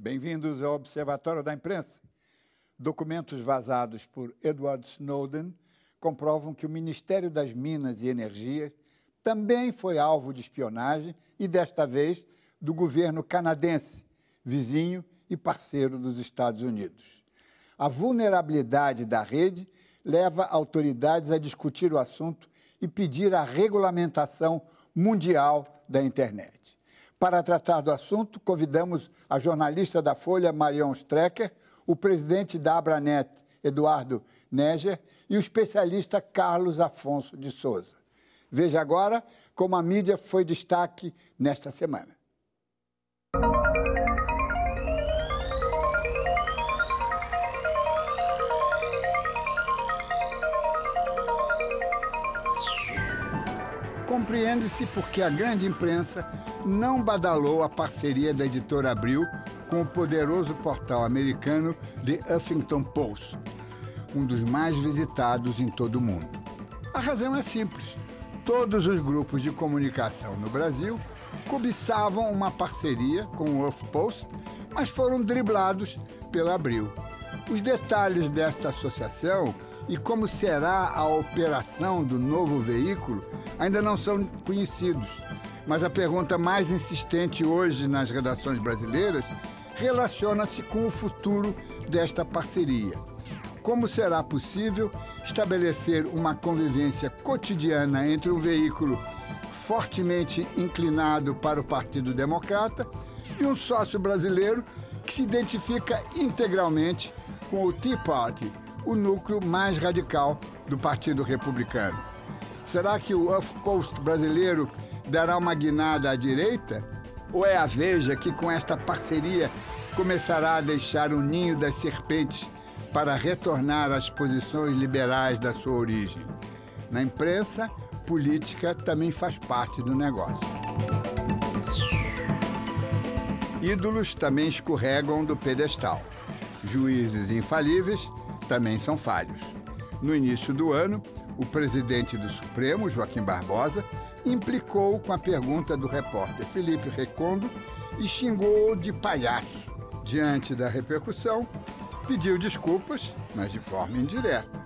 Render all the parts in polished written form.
Bem-vindos ao Observatório da Imprensa. Documentos vazados por Edward Snowden comprovam que o Ministério das Minas e Energia também foi alvo de espionagem e, desta vez, do governo canadense, vizinho e parceiro dos Estados Unidos. A vulnerabilidade da rede leva autoridades a discutir o assunto e pedir a regulamentação mundial da internet. Para tratar do assunto, convidamos a jornalista da Folha, Marion Strecker, o presidente da Abranet, Eduardo Neger, e o especialista Carlos Afonso de Souza. Veja agora como a mídia foi destaque nesta semana. Compreende-se porque a grande imprensa não badalou a parceria da editora Abril com o poderoso portal americano The Huffington Post, um dos mais visitados em todo o mundo. A razão é simples. Todos os grupos de comunicação no Brasil cobiçavam uma parceria com o HuffPost, mas foram driblados pela Abril. Os detalhes desta associação e como será a operação do novo veículo ainda não são conhecidos, mas a pergunta mais insistente hoje nas redações brasileiras relaciona-se com o futuro desta parceria. Como será possível estabelecer uma convivência cotidiana entre um veículo fortemente inclinado para o Partido Democrata e um sócio brasileiro que se identifica integralmente com o Tea Party, o núcleo mais radical do Partido Republicano? Será que o HuffPost brasileiro dará uma guinada à direita? Ou é a Veja que, com esta parceria, começará a deixar o ninho das serpentes para retornar às posições liberais da sua origem? Na imprensa, política também faz parte do negócio. Ídolos também escorregam do pedestal. Juízes infalíveis também são falhos. No início do ano, o presidente do Supremo, Joaquim Barbosa, implicou com a pergunta do repórter Felipe Recondo e xingou de palhaço. Diante da repercussão, pediu desculpas, mas de forma indireta.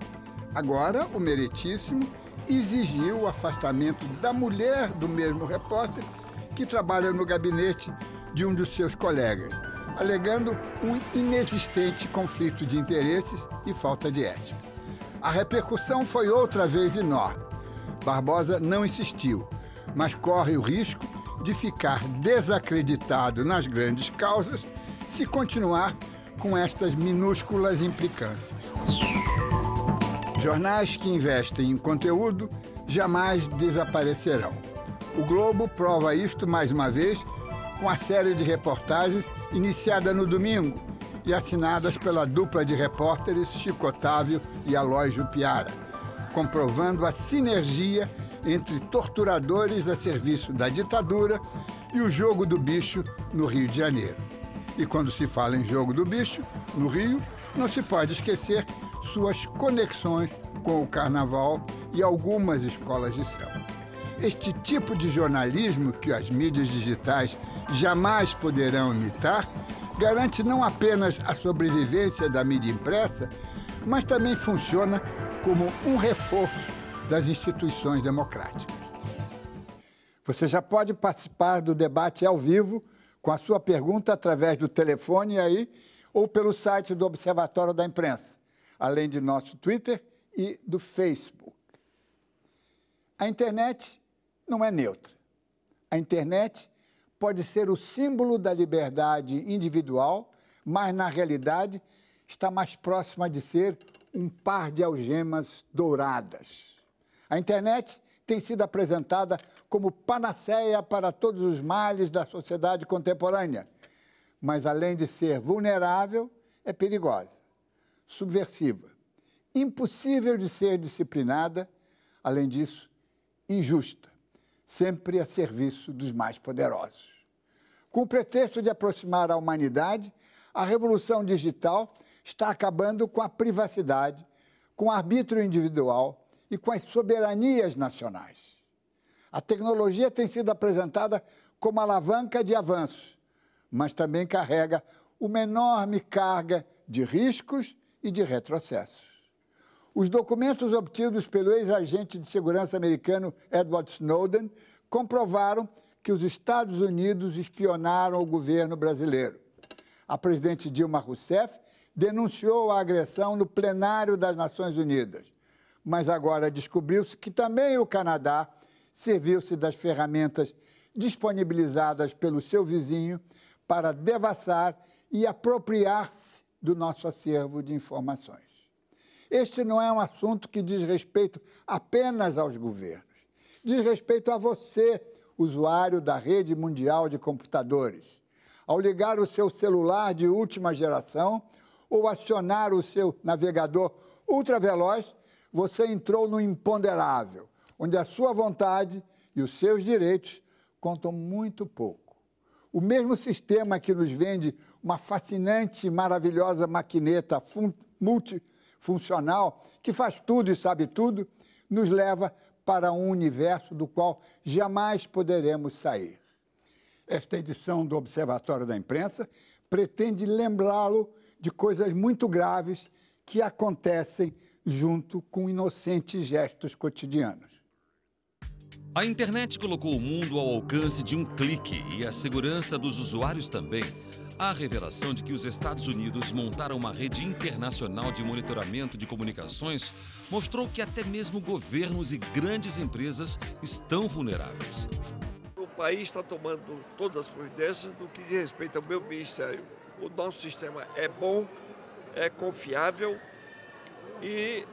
Agora, o meritíssimo exigiu o afastamento da mulher do mesmo repórter, que trabalha no gabinete de um dos seus colegas, alegando um inexistente conflito de interesses e falta de ética. A repercussão foi outra vez enorme. Barbosa não insistiu, mas corre o risco de ficar desacreditado nas grandes causas se continuar com estas minúsculas implicâncias. Jornais que investem em conteúdo jamais desaparecerão. O Globo prova isto mais uma vez com a série de reportagens iniciada no domingo e assinadas pela dupla de repórteres Chico Otávio e Aloysio Piara, comprovando a sinergia entre torturadores a serviço da ditadura e o jogo do bicho no Rio de Janeiro. E quando se fala em jogo do bicho, no Rio, não se pode esquecer suas conexões com o carnaval e algumas escolas de samba. Este tipo de jornalismo que as mídias digitais jamais poderão imitar garante não apenas a sobrevivência da mídia impressa, mas também funciona como um reforço das instituições democráticas. Você já pode participar do debate ao vivo com a sua pergunta através do telefone aí ou pelo site do Observatório da Imprensa, além de nosso Twitter e do Facebook. A internet não é neutra. A internet pode ser o símbolo da liberdade individual, mas, na realidade, está mais próxima de ser um par de algemas douradas. A internet tem sido apresentada como panaceia para todos os males da sociedade contemporânea, mas, além de ser vulnerável, é perigosa, subversiva, impossível de ser disciplinada, além disso, injusta, sempre a serviço dos mais poderosos. Com o pretexto de aproximar a humanidade, a revolução digital está acabando com a privacidade, com o arbítrio individual e com as soberanias nacionais. A tecnologia tem sido apresentada como alavanca de avanço, mas também carrega uma enorme carga de riscos e de retrocessos. Os documentos obtidos pelo ex-agente de segurança americano Edward Snowden comprovaram que os Estados Unidos espionaram o governo brasileiro. A presidente Dilma Rousseff denunciou a agressão no plenário das Nações Unidas, mas agora descobriu-se que também o Canadá serviu-se das ferramentas disponibilizadas pelo seu vizinho para devassar e apropriar-se do nosso acervo de informações. Este não é um assunto que diz respeito apenas aos governos. Diz respeito a você, usuário da rede mundial de computadores. Ao ligar o seu celular de última geração ou acionar o seu navegador ultraveloz, você entrou no imponderável, onde a sua vontade e os seus direitos contam muito pouco. O mesmo sistema que nos vende uma fascinante e maravilhosa maquineta multifuncional, que faz tudo e sabe tudo, nos leva para um universo do qual jamais poderemos sair. Esta edição do Observatório da Imprensa pretende lembrá-lo de coisas muito graves que acontecem junto com inocentes gestos cotidianos. A internet colocou o mundo ao alcance de um clique e a segurança dos usuários também. A revelação de que os Estados Unidos montaram uma rede internacional de monitoramento de comunicações mostrou que até mesmo governos e grandes empresas estão vulneráveis. O país está tomando todas as providências no que diz respeito ao meu ministério. O nosso sistema é bom, é confiável e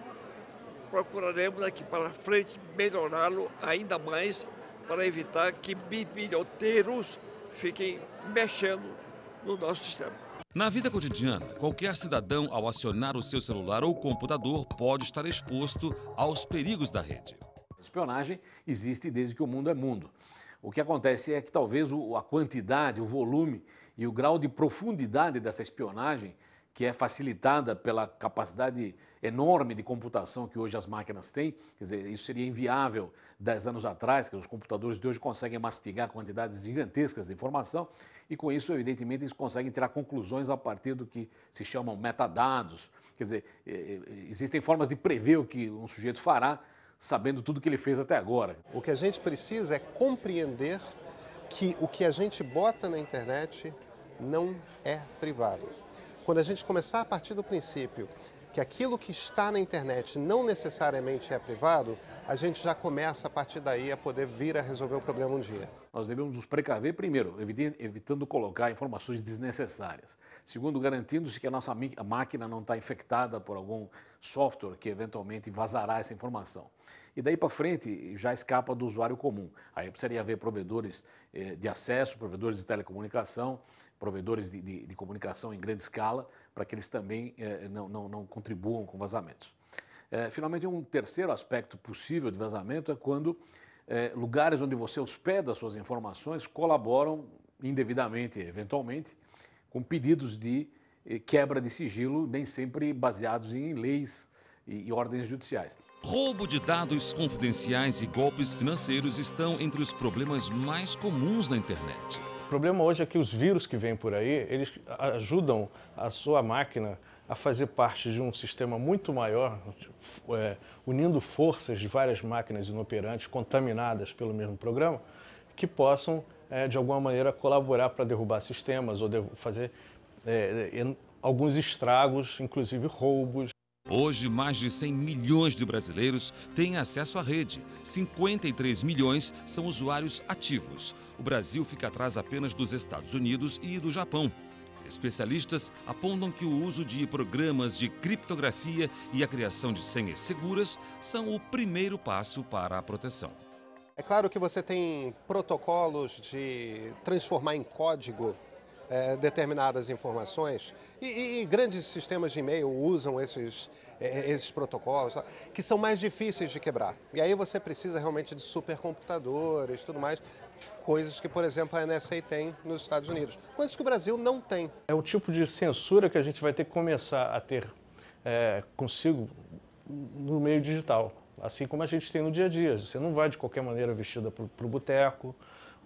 procuraremos daqui para frente melhorá-lo ainda mais para evitar que biblioteiros fiquem mexendo no nosso sistema. Na vida cotidiana, qualquer cidadão, ao acionar o seu celular ou computador, pode estar exposto aos perigos da rede. A espionagem existe desde que o mundo é mundo. O que acontece é que talvez a quantidade, o volume e o grau de profundidade dessa espionagem, que é facilitada pela capacidade enorme de computação que hoje as máquinas têm, quer dizer, isso seria inviável 10 anos atrás, que os computadores de hoje conseguem mastigar quantidades gigantescas de informação e com isso, evidentemente, eles conseguem tirar conclusões a partir do que se chamam metadados. Quer dizer, existem formas de prever o que um sujeito fará sabendo tudo que ele fez até agora. O que a gente precisa é compreender que o que a gente bota na internet não é privado. Quando a gente começar a partir do princípio que aquilo que está na internet não necessariamente é privado, a gente já começa a partir daí a poder vir a resolver o problema um dia. Nós devemos nos precaver, primeiro, evitando colocar informações desnecessárias. Segundo, garantindo-se que a nossa máquina não está infectada por algum software que eventualmente vazará essa informação. E daí para frente já escapa do usuário comum. Aí precisaria haver provedores de acesso, provedores de telecomunicação, provedores de comunicação em grande escala, para que eles também não contribuam com vazamentos. Finalmente, um terceiro aspecto possível de vazamento é quando lugares onde você hospeda suas informações colaboram indevidamente, eventualmente, com pedidos de quebra de sigilo, nem sempre baseados em leis e ordens judiciais. Roubo de dados confidenciais e golpes financeiros estão entre os problemas mais comuns na internet. O problema hoje é que os vírus que vêm por aí, eles ajudam a sua máquina a fazer parte de um sistema muito maior, unindo forças de várias máquinas inoperantes contaminadas pelo mesmo programa, que possam, de alguma maneira, colaborar para derrubar sistemas ou fazer alguns estragos, inclusive roubos. Hoje, mais de 100 milhões de brasileiros têm acesso à rede. 53 milhões são usuários ativos. O Brasil fica atrás apenas dos Estados Unidos e do Japão. Especialistas apontam que o uso de programas de criptografia e a criação de senhas seguras são o primeiro passo para a proteção. É claro que você tem protocolos de transformar em código determinadas informações e grandes sistemas de e-mail usam esses protocolos que são mais difíceis de quebrar. E aí você precisa realmente de supercomputadores e tudo mais, coisas que, por exemplo, a NSA tem nos Estados Unidos, coisas que o Brasil não tem. É o tipo de censura que a gente vai ter que começar a ter consigo no meio digital, assim como a gente tem no dia a dia. Você não vai de qualquer maneira vestida para o boteco,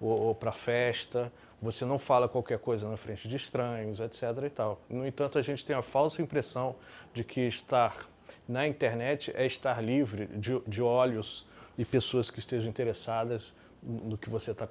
ou para festa, você não fala qualquer coisa na frente de estranhos, etc. e tal. No entanto, a gente tem a falsa impressão de que estar na internet é estar livre de olhos e pessoas que estejam interessadas no que você está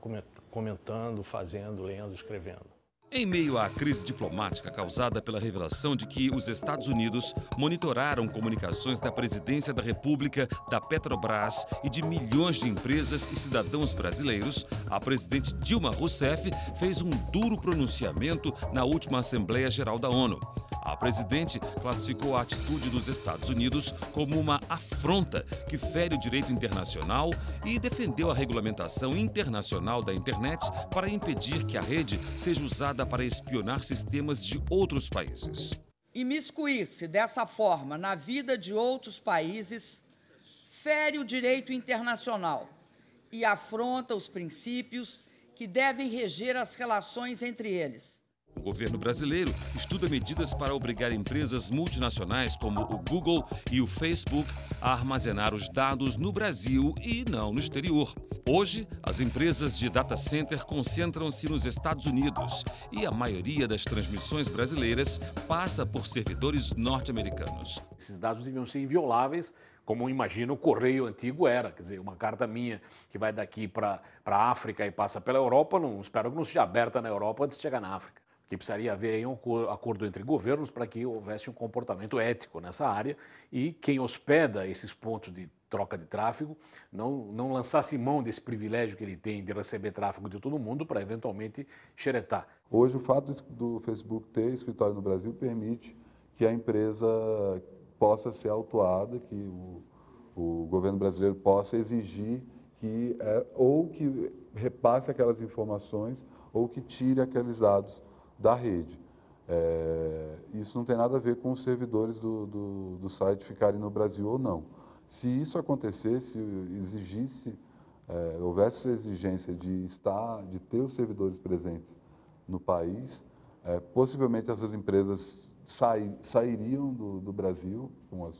comentando, fazendo, lendo, escrevendo. Em meio à crise diplomática causada pela revelação de que os Estados Unidos monitoraram comunicações da Presidência da República, da Petrobras e de milhões de empresas e cidadãos brasileiros, a presidente Dilma Rousseff fez um duro pronunciamento na última Assembleia Geral da ONU. A presidente classificou a atitude dos Estados Unidos como uma afronta que fere o direito internacional e defendeu a regulamentação internacional da internet para impedir que a rede seja usada para espionar sistemas de outros países. Imiscuir-se dessa forma na vida de outros países fere o direito internacional e afronta os princípios que devem reger as relações entre eles. O governo brasileiro estuda medidas para obrigar empresas multinacionais como o Google e o Facebook a armazenar os dados no Brasil e não no exterior. Hoje, as empresas de data center concentram-se nos Estados Unidos e a maioria das transmissões brasileiras passa por servidores norte-americanos. Esses dados deviam ser invioláveis, como imagino o correio antigo era. Quer dizer, uma carta minha que vai daqui para a África e passa pela Europa, espero que não seja aberta na Europa antes de chegar na África. Que precisaria haver aí um acordo entre governos para que houvesse um comportamento ético nessa área e quem hospeda esses pontos de troca de tráfego não lançasse mão desse privilégio que ele tem de receber tráfego de todo mundo para eventualmente xeretar. Hoje o fato do Facebook ter escritório no Brasil permite que a empresa possa ser autuada, que o governo brasileiro possa exigir ou que repasse aquelas informações ou que tire aqueles dados da rede. Isso não tem nada a ver com os servidores do site ficarem no Brasil ou não. Se isso acontecesse, houvesse a exigência de ter os servidores presentes no país, possivelmente essas empresas sairiam do Brasil com as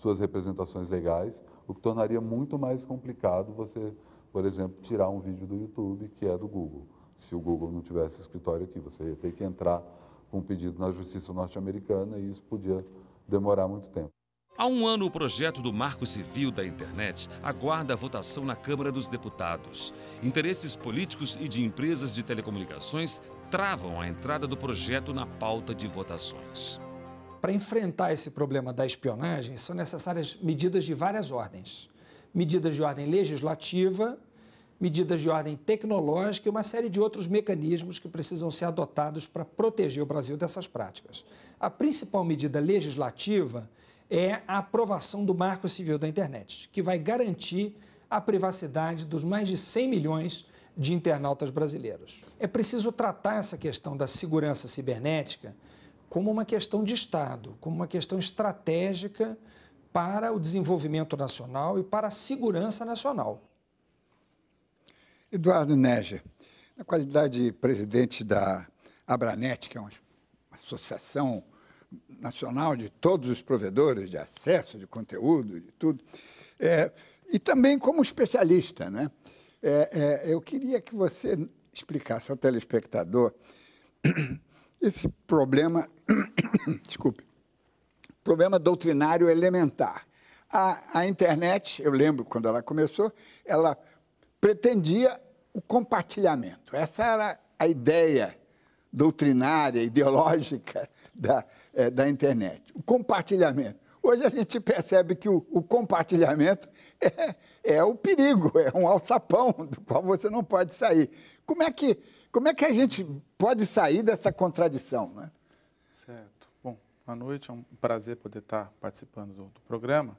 suas representações legais, o que tornaria muito mais complicado você, por exemplo, tirar um vídeo do YouTube que é do Google. Se o Google não tivesse escritório aqui, você ia ter que entrar com um pedido na justiça norte-americana e isso podia demorar muito tempo. Há um ano, o projeto do Marco Civil da Internet aguarda a votação na Câmara dos Deputados. Interesses políticos e de empresas de telecomunicações travam a entrada do projeto na pauta de votações. Para enfrentar esse problema da espionagem, são necessárias medidas de várias ordens. Medidas de ordem legislativa, medidas de ordem tecnológica e uma série de outros mecanismos que precisam ser adotados para proteger o Brasil dessas práticas. A principal medida legislativa é a aprovação do Marco Civil da Internet, que vai garantir a privacidade dos mais de 100 milhões de internautas brasileiros. É preciso tratar essa questão da segurança cibernética como uma questão de Estado, como uma questão estratégica para o desenvolvimento nacional e para a segurança nacional. Eduardo Neger, na qualidade de presidente da Abranet, que é uma associação nacional de todos os provedores de acesso, de conteúdo, de tudo, e também como especialista, né? Eu queria que você explicasse ao telespectador esse problema, desculpe, problema doutrinário elementar. A internet, eu lembro quando ela começou, ela pretendia o compartilhamento. Essa era a ideia doutrinária, ideológica da internet. O compartilhamento. Hoje a gente percebe que o compartilhamento é o perigo, é um alçapão do qual você não pode sair. Como é que a gente pode sair dessa contradição, né? Certo. Bom, boa noite, é um prazer poder estar participando do programa.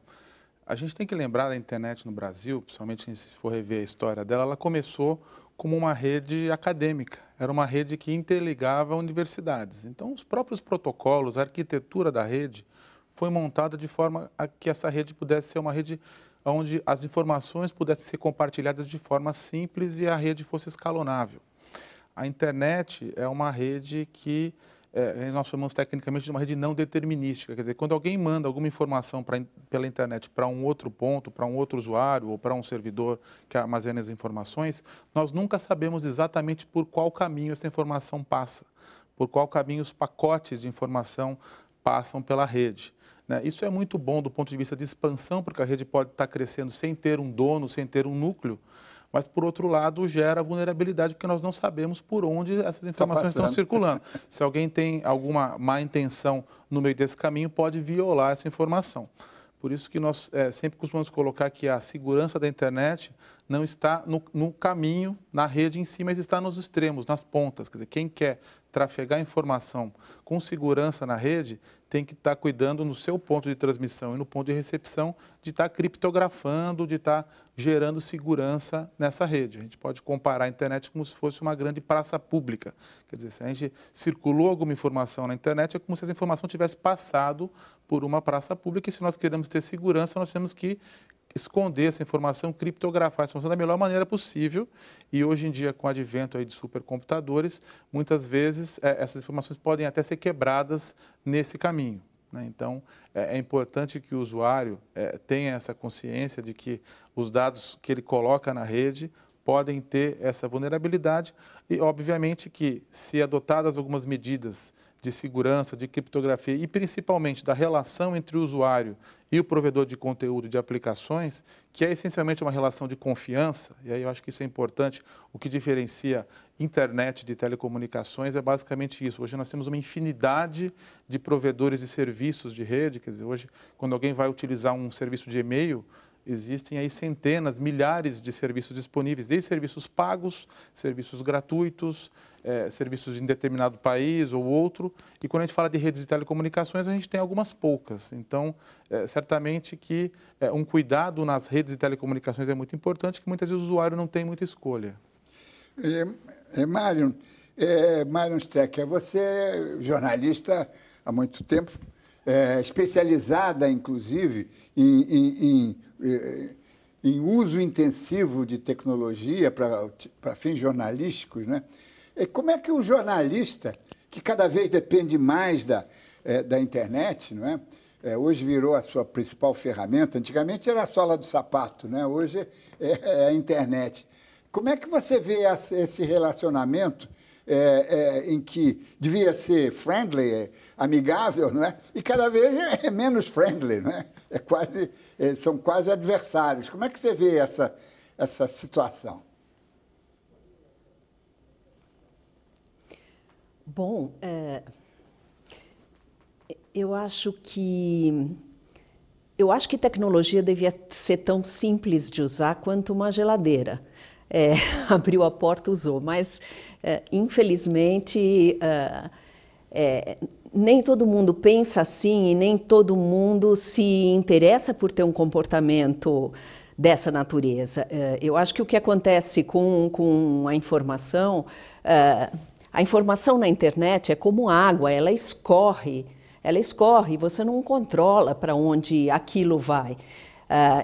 A gente tem que lembrar da internet no Brasil, principalmente se for rever a história dela, ela começou como uma rede acadêmica, era uma rede que interligava universidades. Então, os próprios protocolos, a arquitetura da rede foi montada de forma a que essa rede pudesse ser uma rede onde as informações pudessem ser compartilhadas de forma simples e a rede fosse escalonável. A internet é uma rede que nós chamamos tecnicamente de uma rede não determinística. Quer dizer, quando alguém manda alguma informação pela internet para um outro ponto, para um outro usuário ou para um servidor que armazena as informações, nós nunca sabemos exatamente por qual caminho essa informação passa, por qual caminho os pacotes de informação passam pela rede. Isso é muito bom do ponto de vista de expansão, porque a rede pode estar crescendo sem ter um dono, sem ter um núcleo, mas, por outro lado, gera vulnerabilidade, porque nós não sabemos por onde essas informações estão circulando. Se alguém tem alguma má intenção no meio desse caminho, pode violar essa informação. Por isso que nós sempre costumamos colocar que a segurança da internet não está no caminho, na rede em si, mas está nos extremos, nas pontas. Quer dizer, quem quer trafegar informação com segurança na rede tem que estar cuidando no seu ponto de transmissão e no ponto de recepção de estar criptografando, de estar gerando segurança nessa rede. A gente pode comparar a internet como se fosse uma grande praça pública. Quer dizer, se a gente circulou alguma informação na internet, é como se essa informação tivesse passado por uma praça pública, e se nós queremos ter segurança, nós temos que esconder essa informação, criptografar essa informação da melhor maneira possível. E hoje em dia, com o advento aí de supercomputadores, muitas vezes essas informações podem até ser quebradas nesse caminho. Então, é importante que o usuário tenha essa consciência de que os dados que ele coloca na rede podem ter essa vulnerabilidade e, obviamente, que se adotadas algumas medidas de segurança, de criptografia e principalmente da relação entre o usuário e o provedor de conteúdo de aplicações, que é essencialmente uma relação de confiança, e aí eu acho que isso é importante, o que diferencia internet de telecomunicações é basicamente isso. Hoje nós temos uma infinidade de provedores de serviços de rede, quer dizer, hoje quando alguém vai utilizar um serviço de e-mail, existem aí centenas, milhares de serviços disponíveis, desde serviços pagos, serviços gratuitos, serviços em determinado país ou outro. E quando a gente fala de redes de telecomunicações, a gente tem algumas poucas. Então, certamente que um cuidado nas redes de telecomunicações é muito importante, que muitas vezes o usuário não tem muita escolha. Marion Strecker, você é jornalista há muito tempo, especializada, inclusive, em uso intensivo de tecnologia para fins jornalísticos, né? Como é que o jornalista, que cada vez depende mais da internet, não é? Hoje virou a sua principal ferramenta, antigamente era a sola do sapato, né? Hoje é a internet. Como é que você vê esse relacionamento em que devia ser friendly, amigável, não é? E cada vez é menos friendly, não é? São quase adversários. Como é que você vê essa situação? Bom, eu acho que tecnologia devia ser tão simples de usar quanto uma geladeira. Abriu a porta, usou, mas infelizmente nem todo mundo pensa assim e nem todo mundo se interessa por ter um comportamento dessa natureza. Eu acho que o que acontece com a informação na internet é como água, ela escorre, você não controla para onde aquilo vai.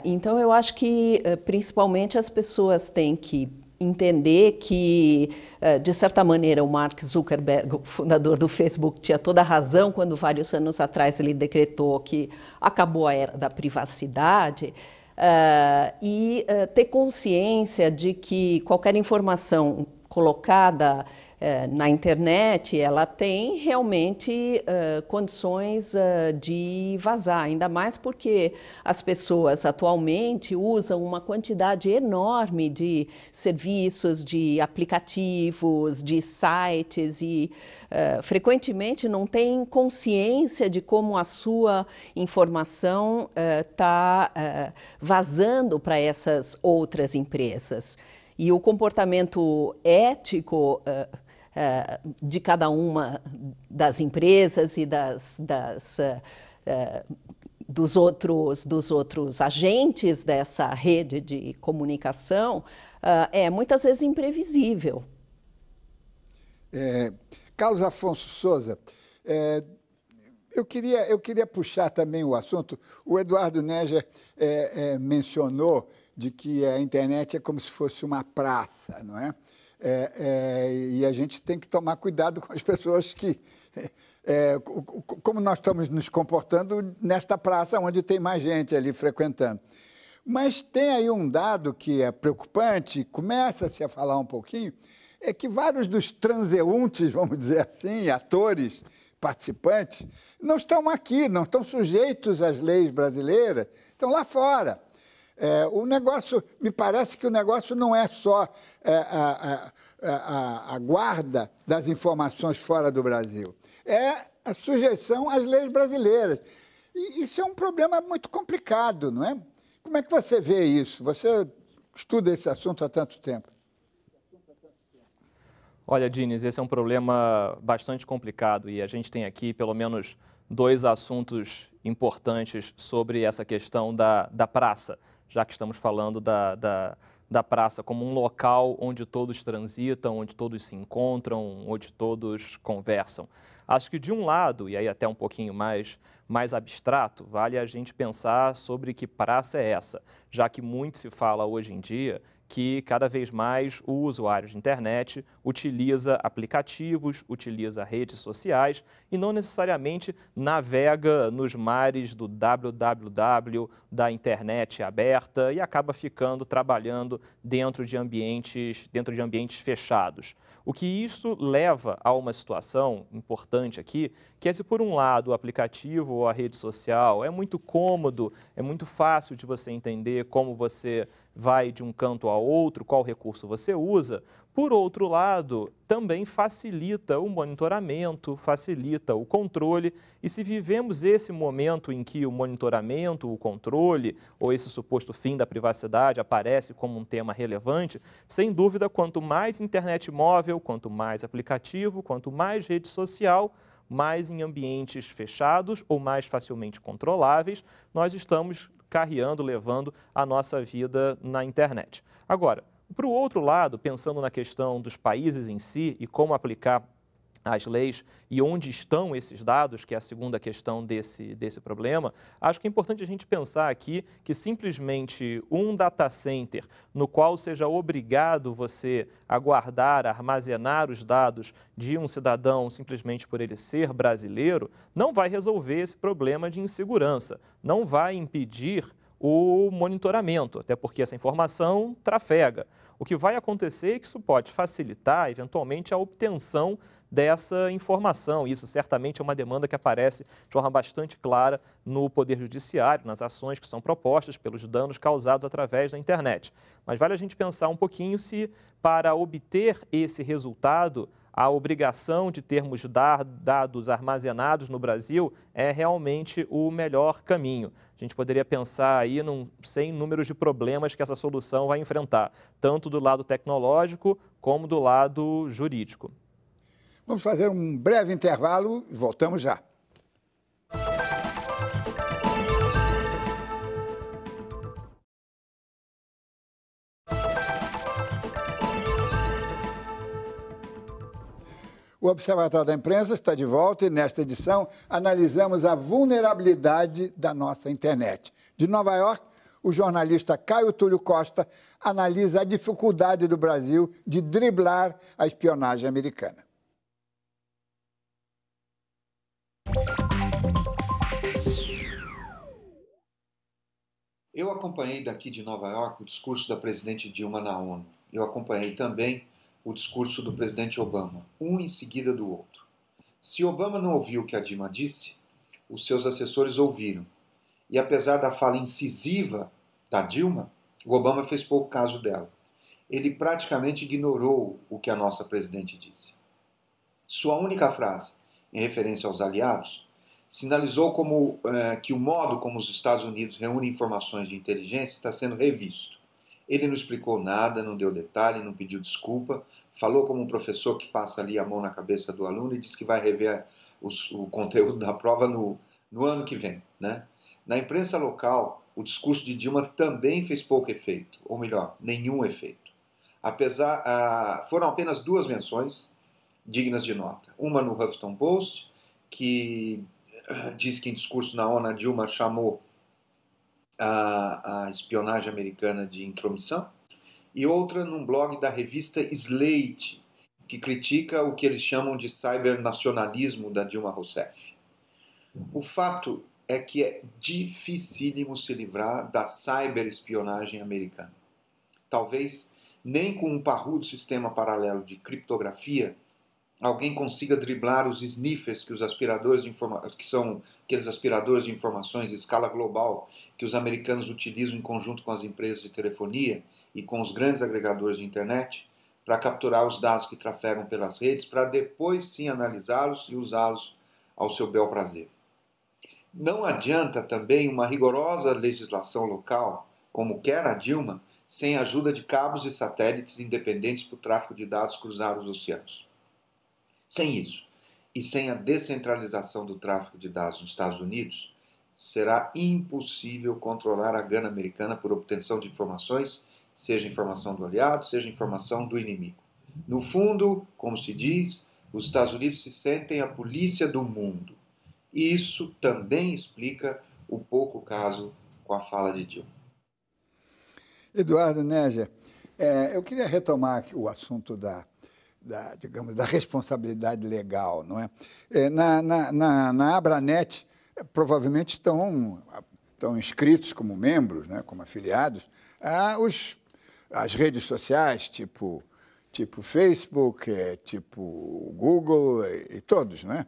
Então, eu acho que, principalmente, as pessoas têm que entender que, de certa maneira, o Mark Zuckerberg, o fundador do Facebook, tinha toda a razão quando, vários anos atrás, ele decretou que acabou a era da privacidade, e ter consciência de que qualquer informação colocada na internet, ela tem realmente condições de vazar, ainda mais porque as pessoas atualmente usam uma quantidade enorme de serviços, de aplicativos, de sites e frequentemente não têm consciência de como a sua informação está vazando para essas outras empresas. E o comportamento ético de cada uma das empresas e dos outros agentes dessa rede de comunicação é muitas vezes imprevisível. Carlos Afonso Souza, eu queria puxar também o assunto. O Eduardo Neger mencionou de que a internet é como se fosse uma praça, não é? E a gente tem que tomar cuidado com as pessoas que como nós estamos nos comportando nesta praça onde tem mais gente ali frequentando. Mas tem aí um dado que é preocupante, começa-se a falar um pouquinho, é que vários dos transeuntes, vamos dizer assim, atores, participantes, não estão aqui, não estão sujeitos às leis brasileiras, estão lá fora. O negócio, me parece que o negócio não é só a guarda das informações fora do Brasil, é a sujeição às leis brasileiras. E isso é um problema muito complicado, não é? Como é que você vê isso? Você estuda esse assunto há tanto tempo. Olha, Diniz, esse é um problema bastante complicado e a gente tem aqui pelo menos 2 assuntos importantes sobre essa questão da praça, já que estamos falando da praça como um local onde todos transitam, onde todos se encontram, onde todos conversam. Acho que de um lado, e aí até um pouquinho mais abstrato, vale a gente pensar sobre que praça é essa, já que muito se fala hoje em dia que cada vez mais o usuário de internet utiliza aplicativos, utiliza redes sociais e não necessariamente navega nos mares do www, da internet aberta e acaba trabalhando dentro de ambientes fechados. O que isso leva a uma situação importante aqui, que é se por um lado o aplicativo ou a rede social é muito cômodo, é muito fácil de você entender como você vai de um canto ao outro, qual recurso você usa, por outro lado, também facilita o monitoramento, facilita o controle, e se vivemos esse momento em que o monitoramento, o controle, ou esse suposto fim da privacidade aparece como um tema relevante, sem dúvida, quanto mais internet móvel, quanto mais aplicativo, quanto mais rede social, mais em ambientes fechados ou mais facilmente controláveis, nós estamos carreando, levando a nossa vida na internet. Agora, para o outro lado, pensando na questão dos países em si e como aplicar as leis e onde estão esses dados, que é a segunda questão desse problema, acho que é importante a gente pensar aqui que simplesmente um data center no qual seja obrigado você a guardar, a armazenar os dados de um cidadão simplesmente por ele ser brasileiro, não vai resolver esse problema de insegurança, não vai impedir o monitoramento, até porque essa informação trafega. O que vai acontecer é que isso pode facilitar, eventualmente, a obtenção dessa informação. Isso certamente é uma demanda que aparece de forma bastante clara no Poder Judiciário, nas ações que são propostas pelos danos causados através da internet. Mas vale a gente pensar um pouquinho se, para obter esse resultado, a obrigação de termos dados armazenados no Brasil é realmente o melhor caminho. A gente poderia pensar aí sem números de problemas que essa solução vai enfrentar, tanto do lado tecnológico como do lado jurídico. Vamos fazer um breve intervalo e voltamos já. O Observatório da Imprensa está de volta e, nesta edição, analisamos a vulnerabilidade da nossa internet. De Nova York, o jornalista Caio Túlio Costa analisa a dificuldade do Brasil de driblar a espionagem americana. Eu acompanhei daqui de Nova York o discurso da presidente Dilma na ONU. Eu acompanhei também o discurso do presidente Obama, um em seguida do outro. Se Obama não ouviu o que a Dilma disse, os seus assessores ouviram. E apesar da fala incisiva da Dilma, o Obama fez pouco caso dela. Ele praticamente ignorou o que a nossa presidente disse. Sua única frase, em referência aos aliados, sinalizou que o modo como os Estados Unidos reúnem informações de inteligência está sendo revisto. Ele não explicou nada, não deu detalhe, não pediu desculpa, falou como um professor que passa ali a mão na cabeça do aluno e diz que vai rever o conteúdo da prova no ano que vem, né? Na imprensa local, o discurso de Dilma também fez pouco efeito, ou melhor, nenhum efeito. Foram apenas 2 menções dignas de nota. Uma no Huffington Post, que diz que em discurso na ONU a Dilma chamou a espionagem americana de intromissão, e outra num blog da revista Slate, que critica o que eles chamam de cybernacionalismo da Dilma Rousseff. O fato é que é dificílimo se livrar da cyberespionagem americana. Talvez nem com um parrudo sistema paralelo de criptografia alguém consiga driblar os sniffers que os aspiradores que são aqueles aspiradores de informações de escala global que os americanos utilizam em conjunto com as empresas de telefonia e com os grandes agregadores de internet para capturar os dados que trafegam pelas redes para depois sim analisá-los e usá-los ao seu bel prazer. Não adianta também uma rigorosa legislação local, como quer a Dilma, sem a ajuda de cabos e satélites independentes para o tráfego de dados cruzar os oceanos. Sem isso, e sem a descentralização do tráfego de dados nos Estados Unidos, será impossível controlar a gana americana por obtenção de informações, seja informação do aliado, seja informação do inimigo. No fundo, como se diz, os Estados Unidos se sentem a polícia do mundo. E isso também explica o pouco caso com a fala de Dilma. Eduardo Neger, eu queria retomar aqui o assunto da responsabilidade legal, não é? Na Abranet, provavelmente estão inscritos como membros, né, como afiliados, as redes sociais, tipo Facebook, tipo Google e todos, não é?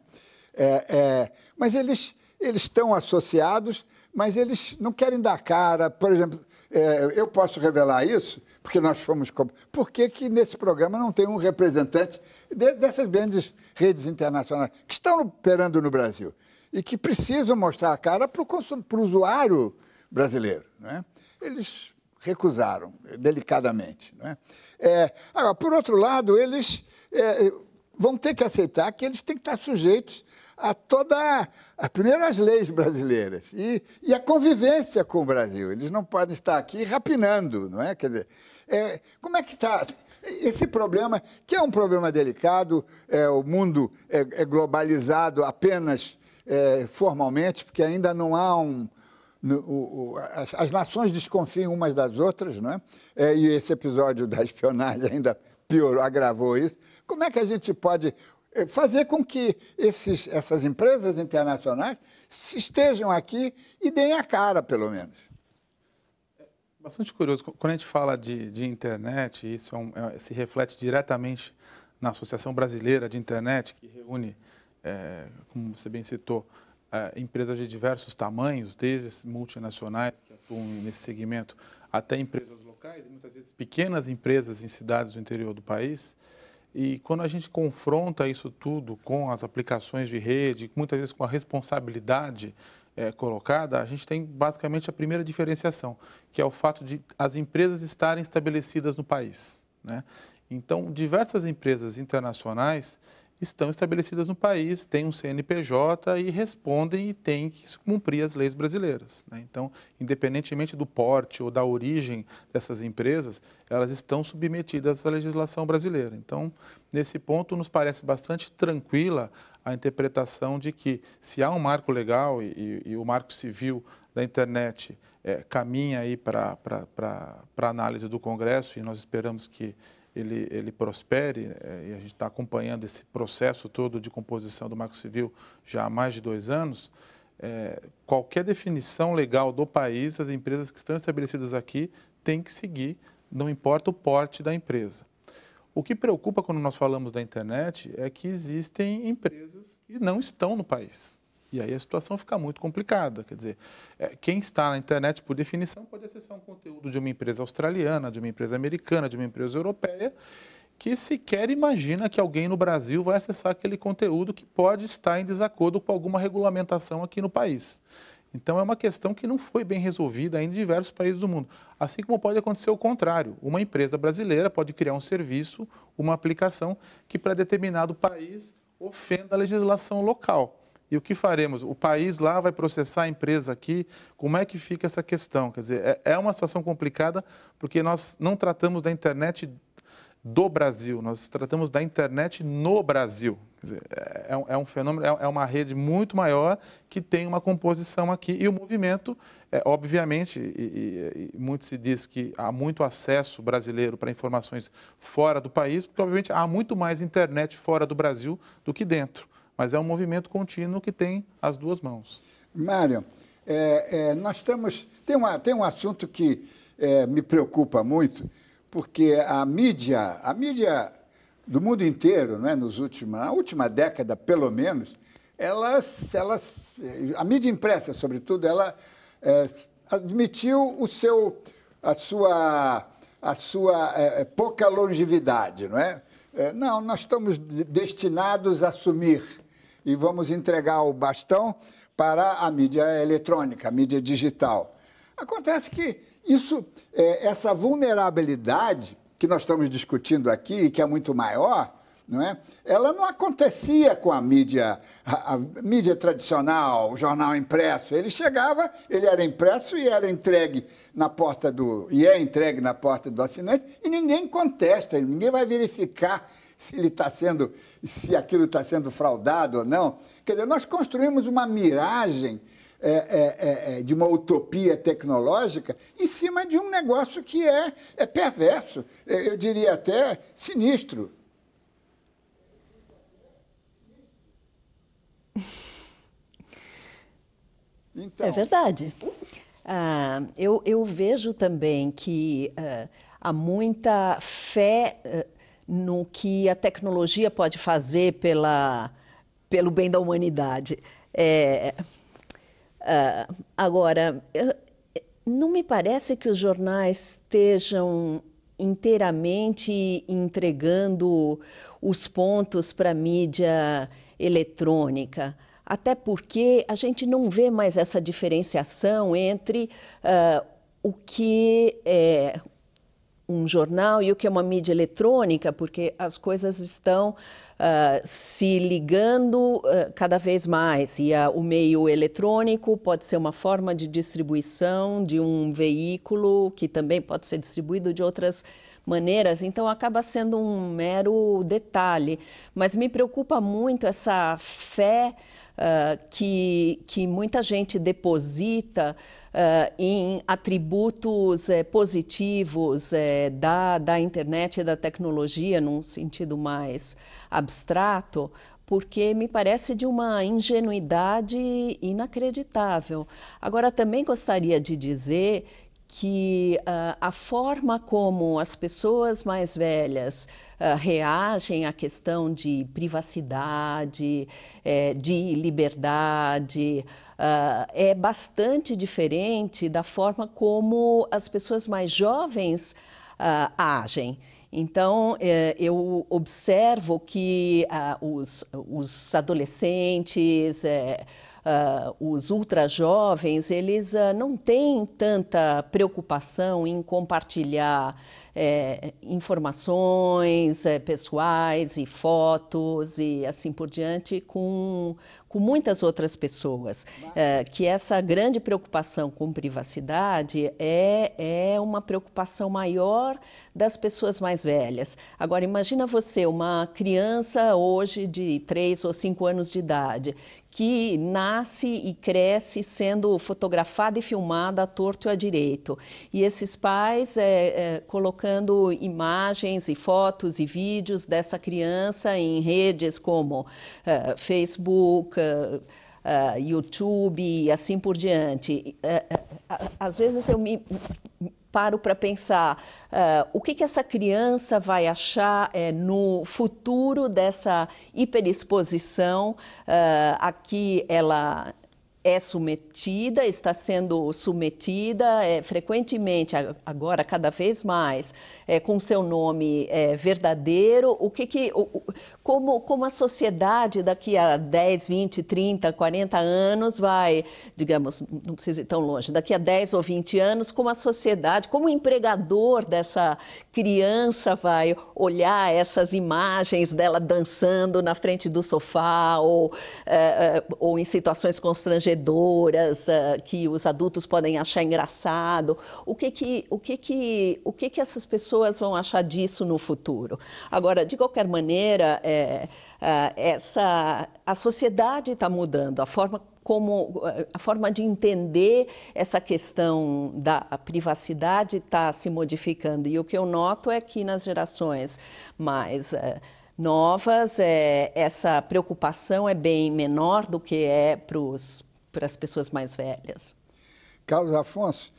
Mas eles estão associados, mas eles não querem dar cara. Por exemplo, eu posso revelar isso, porque nós fomos... Por que nesse programa não tem um representante dessas grandes redes internacionais que estão operando no Brasil e que precisam mostrar a cara para o usuário brasileiro, né? Eles recusaram, delicadamente, né? Agora, por outro lado, eles vão ter que aceitar que eles têm que estar sujeitos a primeiro as leis brasileiras e a convivência com o Brasil. Eles não podem estar aqui rapinando, não é? Quer dizer, como é que está esse problema, que é um problema delicado? O mundo é globalizado apenas formalmente, porque ainda não há as nações desconfiam umas das outras, não é? E esse episódio da espionagem ainda piorou, agravou isso. Como é que a gente pode fazer com que essas empresas internacionais estejam aqui e deem a cara, pelo menos? Bastante curioso. Quando a gente fala de internet, isso se reflete diretamente na Associação Brasileira de Internet, que reúne, como você bem citou, empresas de diversos tamanhos, desde multinacionais que atuam nesse segmento, até empresas locais, e muitas vezes pequenas empresas em cidades do interior do país. E quando a gente confronta isso tudo com as aplicações de rede, muitas vezes com a responsabilidade colocada, a gente tem basicamente a primeira diferenciação, que é o fato de as empresas estarem estabelecidas no país, né? Então, diversas empresas internacionais estão estabelecidas no país, têm um CNPJ e respondem e têm que cumprir as leis brasileiras, né? Então, independentemente do porte ou da origem dessas empresas, elas estão submetidas à legislação brasileira. Então, nesse ponto, nos parece bastante tranquila a interpretação de que, se há um marco legal e o marco civil da internet caminha aí para análise do Congresso, e nós esperamos que ele prospere, e a gente está acompanhando esse processo todo de composição do Marco Civil já há mais de 2 anos, qualquer definição legal do país, as empresas que estão estabelecidas aqui têm que seguir, não importa o porte da empresa. O que preocupa quando nós falamos da internet é que existem empresas que não estão no país. E aí a situação fica muito complicada. Quer dizer, quem está na internet, por definição, pode acessar um conteúdo de uma empresa australiana, de uma empresa americana, de uma empresa europeia, que sequer imagina que alguém no Brasil vai acessar aquele conteúdo que pode estar em desacordo com alguma regulamentação aqui no país. Então, é uma questão que não foi bem resolvida em diversos países do mundo. Assim como pode acontecer o contrário. Uma empresa brasileira pode criar um serviço, uma aplicação que para determinado país ofenda a legislação local. E o que faremos? O país lá vai processar a empresa aqui? Como é que fica essa questão? Quer dizer, é uma situação complicada porque nós não tratamos da internet do Brasil, nós tratamos da internet no Brasil. Quer dizer, é um fenômeno, é uma rede muito maior que tem uma composição aqui. E o movimento, obviamente, e muito se diz que há muito acesso brasileiro para informações fora do país, porque, obviamente, há muito mais internet fora do Brasil do que dentro. Mas é um movimento contínuo que tem as duas mãos. Mário, nós tem um assunto que me preocupa muito, porque a mídia do mundo inteiro, né, na última década, pelo menos, a mídia impressa, sobretudo, ela admitiu a sua pouca longevidade, não é? Não, nós estamos destinados a sumir e vamos entregar o bastão para a mídia eletrônica, a mídia digital. Acontece que essa vulnerabilidade que nós estamos discutindo aqui, que é muito maior, não é? Ela não acontecia com a mídia tradicional, o jornal impresso. Ele chegava, ele era impresso e era entregue na porta é entregue na porta do assinante, e ninguém contesta, ninguém vai verificar se aquilo está sendo fraudado ou não. Quer dizer, nós construímos uma miragem de uma utopia tecnológica em cima de um negócio que é perverso, eu diria até sinistro. Então. É verdade. Eu vejo também que há muita fé no que a tecnologia pode fazer pelo bem da humanidade. Agora, não me parece que os jornais estejam inteiramente entregando os pontos para a mídia eletrônica, até porque a gente não vê mais essa diferenciação entre o que é um jornal e o que é uma mídia eletrônica, porque as coisas estão se ligando cada vez mais, e o meio eletrônico pode ser uma forma de distribuição de um veículo que também pode ser distribuído de outras maneiras, então acaba sendo um mero detalhe. Mas me preocupa muito essa fé que muita gente deposita em atributos positivos da internet e da tecnologia, num sentido mais abstrato, porque me parece de uma ingenuidade inacreditável. Agora, também gostaria de dizer que a forma como as pessoas mais velhas reagem à questão de privacidade, de liberdade, é bastante diferente da forma como as pessoas mais jovens agem. Então, eu observo que os adolescentes, os ultrajovens, eles não têm tanta preocupação em compartilhar informações pessoais e fotos e assim por diante com muitas outras pessoas. Que essa grande preocupação com privacidade é uma preocupação maior das pessoas mais velhas. Agora, imagina você, uma criança hoje de 3 ou 5 anos de idade, que nasce e cresce sendo fotografada e filmada à torto e à direito. E esses pais colocando imagens e fotos e vídeos dessa criança em redes como Facebook, YouTube e assim por diante. Às vezes eu me paro para pensar o que essa criança vai achar no futuro dessa hiperexposição a que ela é submetida, está sendo submetida frequentemente, agora cada vez mais, com seu nome verdadeiro. como a sociedade daqui a 10, 20, 30, 40 anos vai, digamos, não precisa ir tão longe, daqui a 10 ou 20 anos, como a sociedade, como o empregador dessa criança vai olhar essas imagens dela dançando na frente do sofá ou em situações constrangedoras que os adultos podem achar engraçado. O que essas pessoas vão achar disso no futuro? Agora, de qualquer maneira, a sociedade está mudando, a forma de entender essa questão da privacidade está se modificando. E o que eu noto é que nas gerações mais novas, essa preocupação é bem menor do que é para as pessoas mais velhas. Carlos Afonso,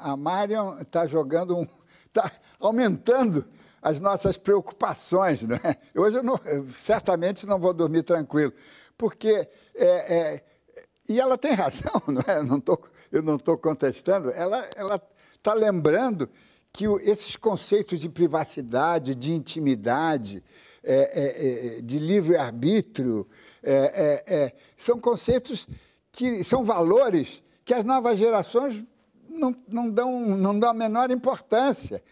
a Marion está está aumentando as nossas preocupações, não é? Hoje eu certamente não vou dormir tranquilo, porque e ela tem razão, não é? Eu não estou contestando. Ela está lembrando que esses conceitos de privacidade, de intimidade, de livre-arbítrio, são conceitos que são valores que as novas gerações não dão a menor importância.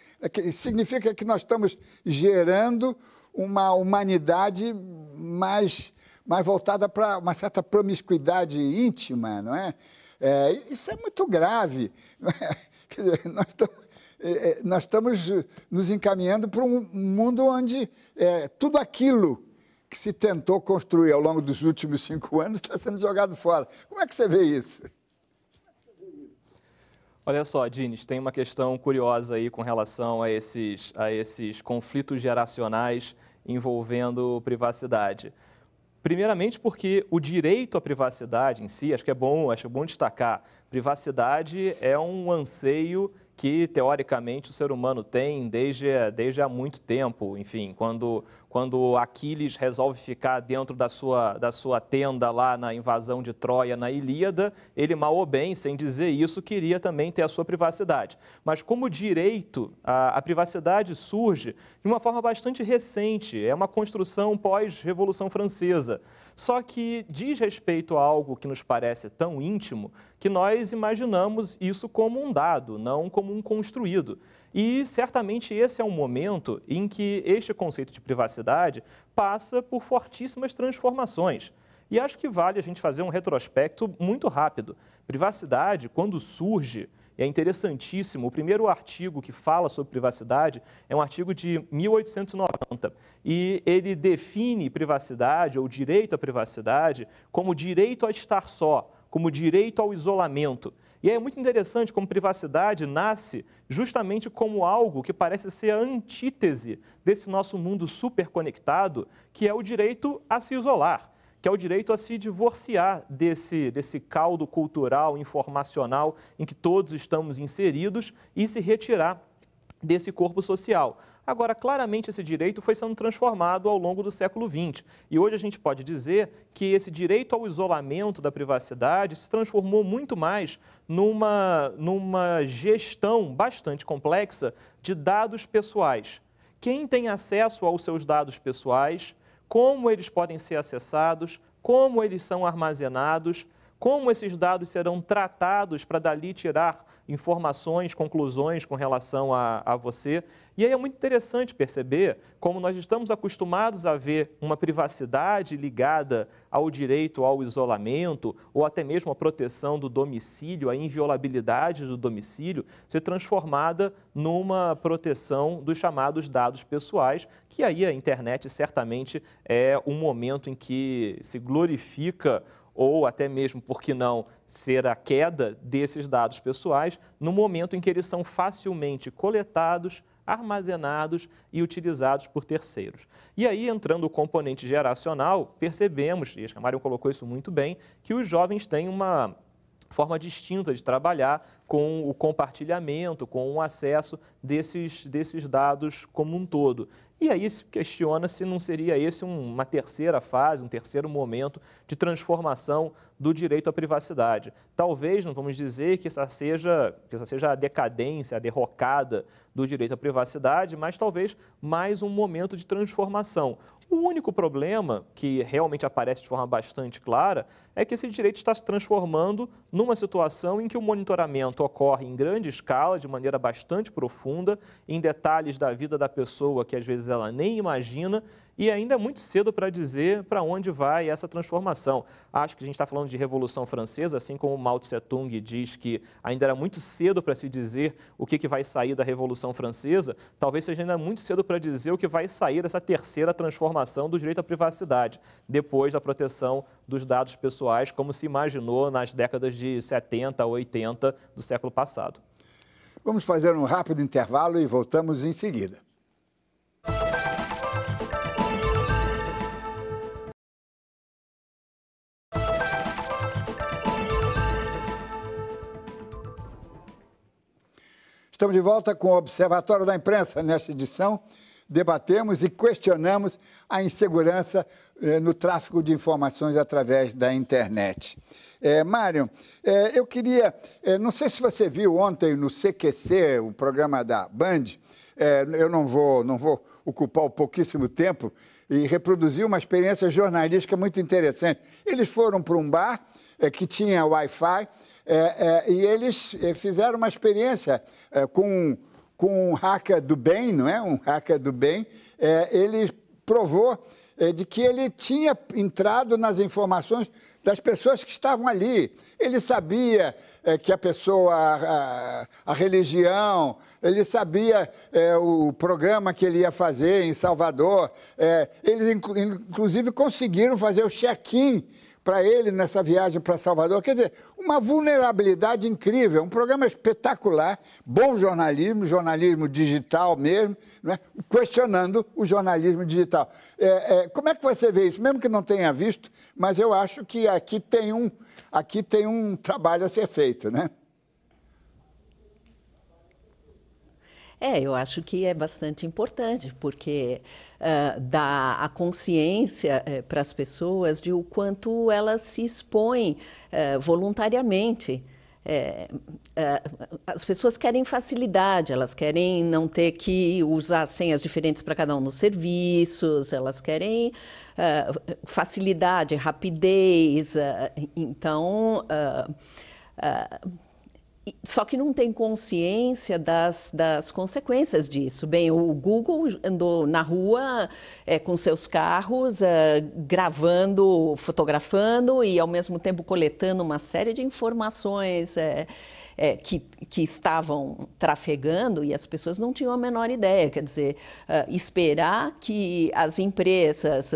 Significa que nós estamos gerando uma humanidade mais voltada para uma certa promiscuidade íntima, não é? Isso é muito grave. Não é? Quer dizer, nós estamos nos encaminhando para um mundo onde tudo aquilo que se tentou construir ao longo dos últimos 5 anos está sendo jogado fora. Como é que você vê isso? Olha só, Diniz, tem uma questão curiosa aí com relação a esses conflitos geracionais envolvendo privacidade. Primeiramente porque o direito à privacidade em si, acho bom destacar, privacidade é um anseio que, teoricamente, o ser humano tem desde há muito tempo. Enfim, quando Aquiles resolve ficar dentro da sua tenda lá na invasão de Troia, na Ilíada, ele, mal ou bem, sem dizer isso, queria também ter a sua privacidade. Mas como direito, a privacidade surge de uma forma bastante recente, é uma construção pós-Revolução Francesa. Só que diz respeito a algo que nos parece tão íntimo que nós imaginamos isso como um dado, não como um construído. E certamente esse é um momento em que este conceito de privacidade passa por fortíssimas transformações. E acho que vale a gente fazer um retrospecto muito rápido. Privacidade, quando surge, é interessantíssimo. O primeiro artigo que fala sobre privacidade é um artigo de 1890 e ele define privacidade ou direito à privacidade como direito a estar só, como direito ao isolamento. E é muito interessante como privacidade nasce justamente como algo que parece ser a antítese desse nosso mundo superconectado, que é o direito a se isolar, que é o direito a se divorciar desse caldo cultural, informacional em que todos estamos inseridos e se retirar desse corpo social. Agora, claramente, esse direito foi sendo transformado ao longo do século XX. E hoje a gente pode dizer que esse direito ao isolamento da privacidade se transformou muito mais numa gestão bastante complexa de dados pessoais. Quem tem acesso aos seus dados pessoais, como eles podem ser acessados, como eles são armazenados, como esses dados serão tratados para dali tirar informações, conclusões com relação a você. E aí é muito interessante perceber como nós estamos acostumados a ver uma privacidade ligada ao direito ao isolamento ou até mesmo à proteção do domicílio, a inviolabilidade do domicílio, ser transformada numa proteção dos chamados dados pessoais, que aí a internet certamente é um momento em que se glorifica ou até mesmo, por que não, ser a queda desses dados pessoais no momento em que eles são facilmente coletados, armazenados e utilizados por terceiros. E aí, entrando o componente geracional, percebemos, e a Marion colocou isso muito bem, que os jovens têm uma forma distinta de trabalhar com o compartilhamento, com o acesso desses dados como um todo. E aí se questiona se não seria esse uma terceira fase, um terceiro momento de transformação do direito à privacidade. Talvez, não vamos dizer que essa seja a decadência, a derrocada do direito à privacidade, mas talvez mais um momento de transformação. O único problema, que realmente aparece de forma bastante clara, é que esse direito está se transformando numa situação em que o monitoramento ocorre em grande escala, de maneira bastante profunda, em detalhes da vida da pessoa que às vezes ela nem imagina, e ainda é muito cedo para dizer para onde vai essa transformação. Acho que a gente está falando de Revolução Francesa, assim como Mao Tse-tung diz que ainda era muito cedo para se dizer o que vai sair da Revolução Francesa, talvez seja ainda muito cedo para dizer o que vai sair dessa terceira transformação do direito à privacidade, depois da proteção dos dados pessoais, como se imaginou nas décadas de 70 a 80 do século passado. Vamos fazer um rápido intervalo e voltamos em seguida. Estamos de volta com o Observatório da Imprensa. Nesta edição, debatemos e questionamos a insegurança no tráfico de informações através da internet. Mário, eu queria... não sei se você viu ontem no CQC, o programa da Band, eu não vou ocupar o pouquíssimo tempo e reproduzir uma experiência jornalística muito interessante. Eles foram para um bar que tinha Wi-Fi, e eles fizeram uma experiência com um hacker do bem, não é? Um hacker do bem. Ele provou de que ele tinha entrado nas informações das pessoas que estavam ali. Ele sabia que a pessoa, a religião, ele sabia o programa que ele ia fazer em Salvador. Eles, inclusive, conseguiram fazer o check-in para ele nessa viagem para Salvador. Quer dizer, uma vulnerabilidade incrível, um programa espetacular, bom jornalismo, jornalismo digital mesmo, né? Questionando o jornalismo digital. Como é que você vê isso? Mesmo que não tenha visto, mas eu acho que aqui tem um trabalho a ser feito, né? Eu acho que é bastante importante, porque dá a consciência para as pessoas de o quanto elas se expõem voluntariamente. As pessoas querem facilidade, elas querem não ter que usar senhas diferentes para cada um dos serviços, elas querem facilidade, rapidez. Então... Só que não tem consciência das consequências disso. Bem, o Google andou na rua com seus carros, gravando, fotografando e, ao mesmo tempo, coletando uma série de informações que estavam trafegando e as pessoas não tinham a menor ideia. Quer dizer, esperar que as empresas,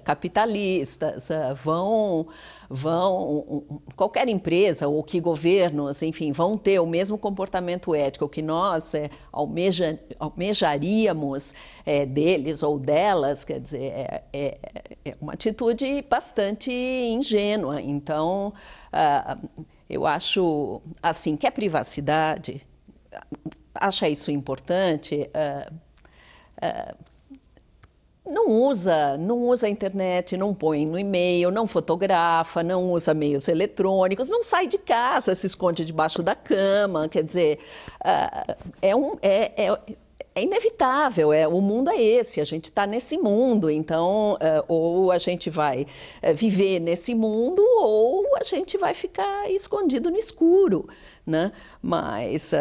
capitalistas qualquer empresa ou que governos, enfim, vão ter o mesmo comportamento ético que nós almejaríamos deles ou delas, quer dizer, é uma atitude bastante ingênua. Então, eu acho, assim, que a privacidade, acha isso importante, não usa a internet, não põe no e-mail, não fotografa, não usa meios eletrônicos, não sai de casa, se esconde debaixo da cama, quer dizer, é inevitável, o mundo é esse, a gente está nesse mundo, então ou a gente vai viver nesse mundo ou a gente vai ficar escondido no escuro, né? Mas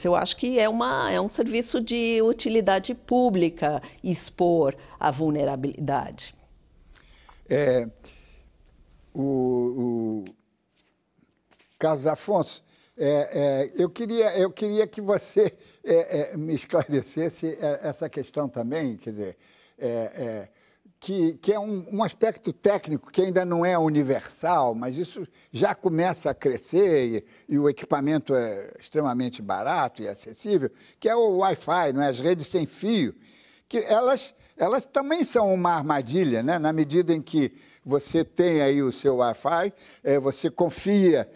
eu acho que é um serviço de utilidade pública expor a vulnerabilidade. O Carlos Afonso, eu queria que você me esclarecesse essa questão também, quer dizer, que é um aspecto técnico que ainda não é universal, mas isso já começa a crescer e o equipamento é extremamente barato e acessível, que é o Wi-Fi, não é? As redes sem fio, que elas também são uma armadilha, né? Na medida em que você tem aí o seu Wi-Fi, você confia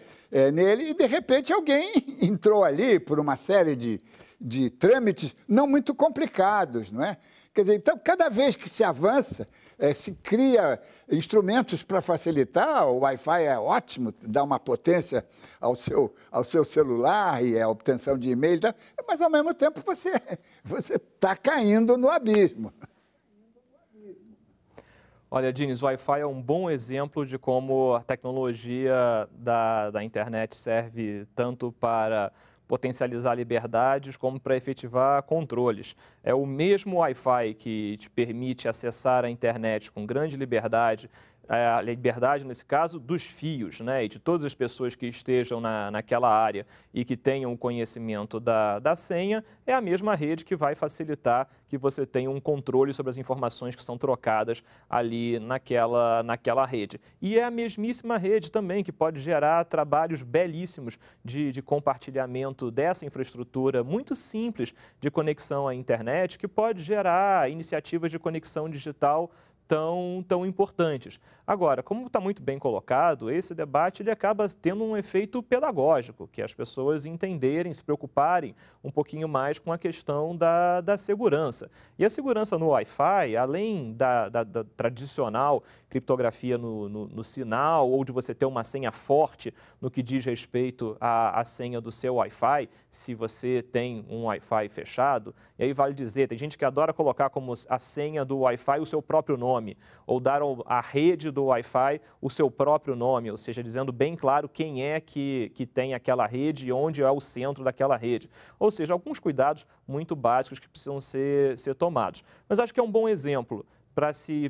nele e, de repente, alguém entrou ali por uma série de de trâmites não muito complicados, não é? Quer dizer, então, cada vez que se avança, se cria instrumentos para facilitar, o Wi-Fi é ótimo, dá uma potência ao seu celular e a obtenção de e-mail, mas, ao mesmo tempo, você está caindo no abismo. Olha, Diniz, o Wi-Fi é um bom exemplo de como a tecnologia da internet serve tanto para potencializar liberdades como para efetivar controles. É o mesmo Wi-Fi que te permite acessar a internet com grande liberdade, a liberdade, nesse caso, dos fios, né? E de todas as pessoas que estejam naquela área e que tenham conhecimento da senha, é a mesma rede que vai facilitar que você tenha um controle sobre as informações que são trocadas ali naquela rede. E é a mesmíssima rede também que pode gerar trabalhos belíssimos de compartilhamento dessa infraestrutura muito simples de conexão à internet, que pode gerar iniciativas de conexão digital tão importantes. Agora, como está muito bem colocado, esse debate ele acaba tendo um efeito pedagógico, que é as pessoas entenderem, se preocuparem um pouquinho mais com a questão da segurança. E a segurança no Wi-Fi, além da tradicional criptografia no sinal, ou de você ter uma senha forte no que diz respeito à senha do seu Wi-Fi, se você tem um Wi-Fi fechado, e aí vale dizer, tem gente que adora colocar como a senha do Wi-Fi o seu próprio nome, ou dar à rede do Wi-Fi o seu próprio nome, ou seja, dizendo bem claro quem é que tem aquela rede e onde é o centro daquela rede. Ou seja, alguns cuidados muito básicos que precisam ser tomados. Mas acho que é um bom exemplo para se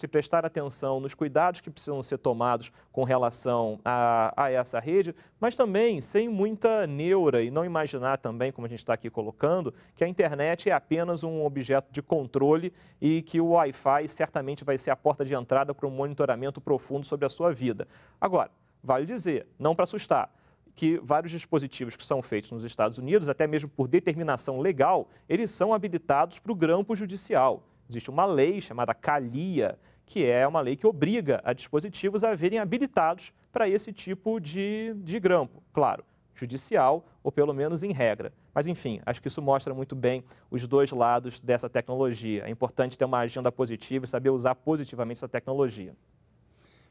prestar atenção nos cuidados que precisam ser tomados com relação a essa rede, mas também sem muita neura e não imaginar também, como a gente está aqui colocando, que a internet é apenas um objeto de controle e que o Wi-Fi certamente vai ser a porta de entrada para um monitoramento profundo sobre a sua vida. Agora, vale dizer, não para assustar, que vários dispositivos que são feitos nos Estados Unidos, até mesmo por determinação legal, eles são habilitados para o grampo judicial. Existe uma lei chamada CALIA, que é uma lei que obriga a dispositivos a verem habilitados para esse tipo de grampo. Claro, judicial ou pelo menos em regra. Mas, enfim, acho que isso mostra muito bem os dois lados dessa tecnologia. É importante ter uma agenda positiva e saber usar positivamente essa tecnologia.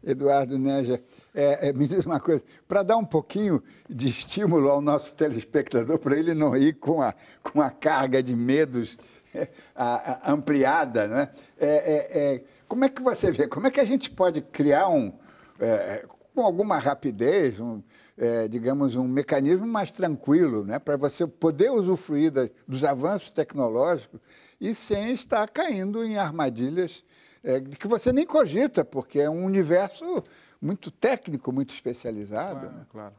Eduardo Neja, me diz uma coisa, para dar um pouquinho de estímulo ao nosso telespectador, para ele não ir com a carga de medos ampliada, né? Como é que você vê? Como é que a gente pode criar com alguma rapidez, digamos, um mecanismo mais tranquilo, né? Para você poder usufruir dos avanços tecnológicos e sem estar caindo em armadilhas que você nem cogita, porque é um universo muito técnico, muito especializado. Claro, né? Claro.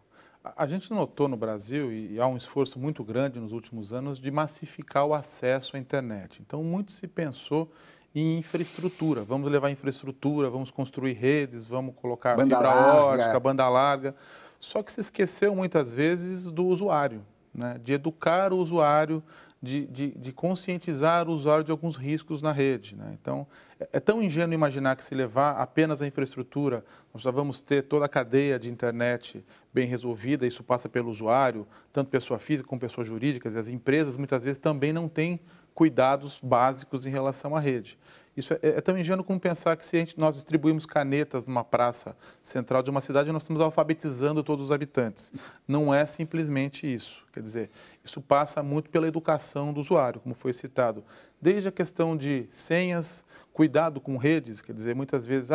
A gente notou no Brasil, e há um esforço muito grande nos últimos anos, de massificar o acesso à internet. Então, muito se pensou em infraestrutura. Vamos levar infraestrutura, vamos construir redes, vamos colocar fibra ótica, banda larga. Só que se esqueceu muitas vezes do usuário, né? De educar o usuário, de conscientizar o usuário de alguns riscos na rede, né? Então, é tão ingênuo imaginar que se levar apenas a infraestrutura, nós já vamos ter toda a cadeia de internet bem resolvida, isso passa pelo usuário, tanto pessoa física como pessoas jurídicas, e as empresas muitas vezes também não têm cuidados básicos em relação à rede. Isso é tão ingênuo como pensar que se nós distribuímos canetas numa praça central de uma cidade, nós estamos alfabetizando todos os habitantes. Não é simplesmente isso. Quer dizer, isso passa muito pela educação do usuário, como foi citado. Desde a questão de senhas, cuidado com redes, quer dizer, muitas vezes,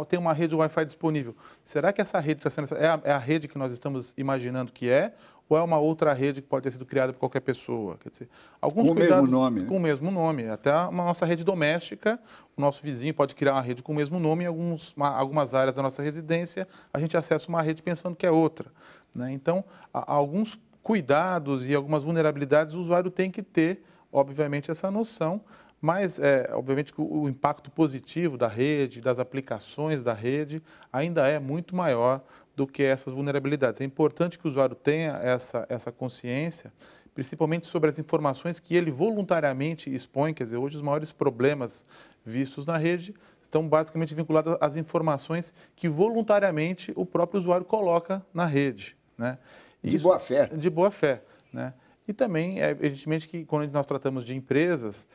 tem uma rede Wi-Fi disponível. Será que essa rede está sendo é a rede que nós estamos imaginando que é? Ou é uma outra rede que pode ter sido criada por qualquer pessoa? Quer dizer, alguns cuidados mesmo nome, né? Com o mesmo nome. Até a nossa rede doméstica, o nosso vizinho pode criar uma rede com o mesmo nome em algumas áreas da nossa residência, a gente acessa uma rede pensando que é outra, né? Então, alguns cuidados e algumas vulnerabilidades o usuário tem que ter, obviamente, essa noção, mas, obviamente, que o impacto positivo da rede, das aplicações da rede, ainda é muito maior do que essas vulnerabilidades. É importante que o usuário tenha essa consciência, principalmente sobre as informações que ele voluntariamente expõe. Quer dizer, hoje os maiores problemas vistos na rede estão basicamente vinculados às informações que voluntariamente o próprio usuário coloca na rede, né? De boa fé. De boa fé, né? E também, evidentemente, que quando nós tratamos de empresas,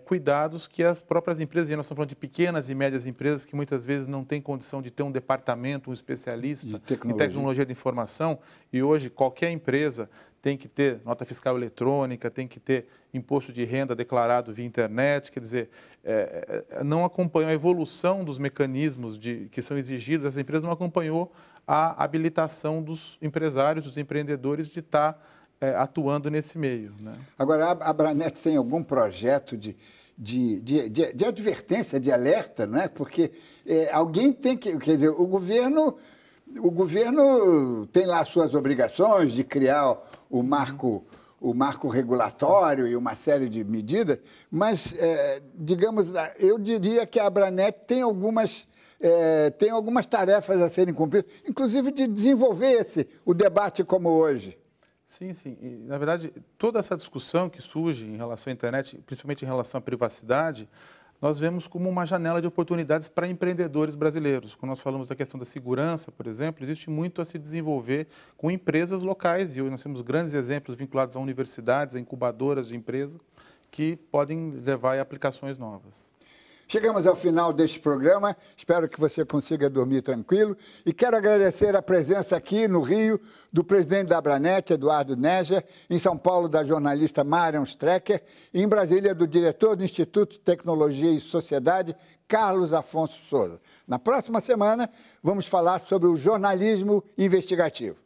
cuidados que as próprias empresas, e nós estamos falando de pequenas e médias empresas que muitas vezes não têm condição de ter um departamento, um especialista em tecnologia de informação, e hoje qualquer empresa tem que ter nota fiscal eletrônica, tem que ter imposto de renda declarado via internet, quer dizer, não acompanhou a evolução dos mecanismos que são exigidos, essa empresa não acompanhou a habilitação dos empresários, dos empreendedores de estar atuando nesse meio, né? Agora, a Abranet tem algum projeto de advertência, de alerta, né? Porque alguém tem que... Quer dizer, o governo tem lá suas obrigações de criar o marco regulatório e uma série de medidas, mas, digamos, eu diria que a Abranet tem algumas tarefas a serem cumpridas, inclusive de desenvolver o debate como hoje. Sim, sim. E, na verdade, toda essa discussão que surge em relação à internet, principalmente em relação à privacidade, nós vemos como uma janela de oportunidades para empreendedores brasileiros. Quando nós falamos da questão da segurança, por exemplo, existe muito a se desenvolver com empresas locais. E hoje nós temos grandes exemplos vinculados a universidades, a incubadoras de empresas, que podem levar a aplicações novas. Chegamos ao final deste programa, espero que você consiga dormir tranquilo e quero agradecer a presença aqui no Rio do presidente da Abranet, Eduardo Neger, em São Paulo da jornalista Marion Strecker e em Brasília do diretor do Instituto de Tecnologia e Sociedade, Carlos Afonso Souza. Na próxima semana vamos falar sobre o jornalismo investigativo.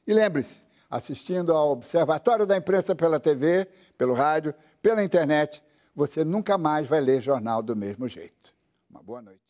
E lembre-se, assistindo ao Observatório da Imprensa pela TV, pelo rádio, pela internet, você nunca mais vai ler jornal do mesmo jeito. Uma boa noite.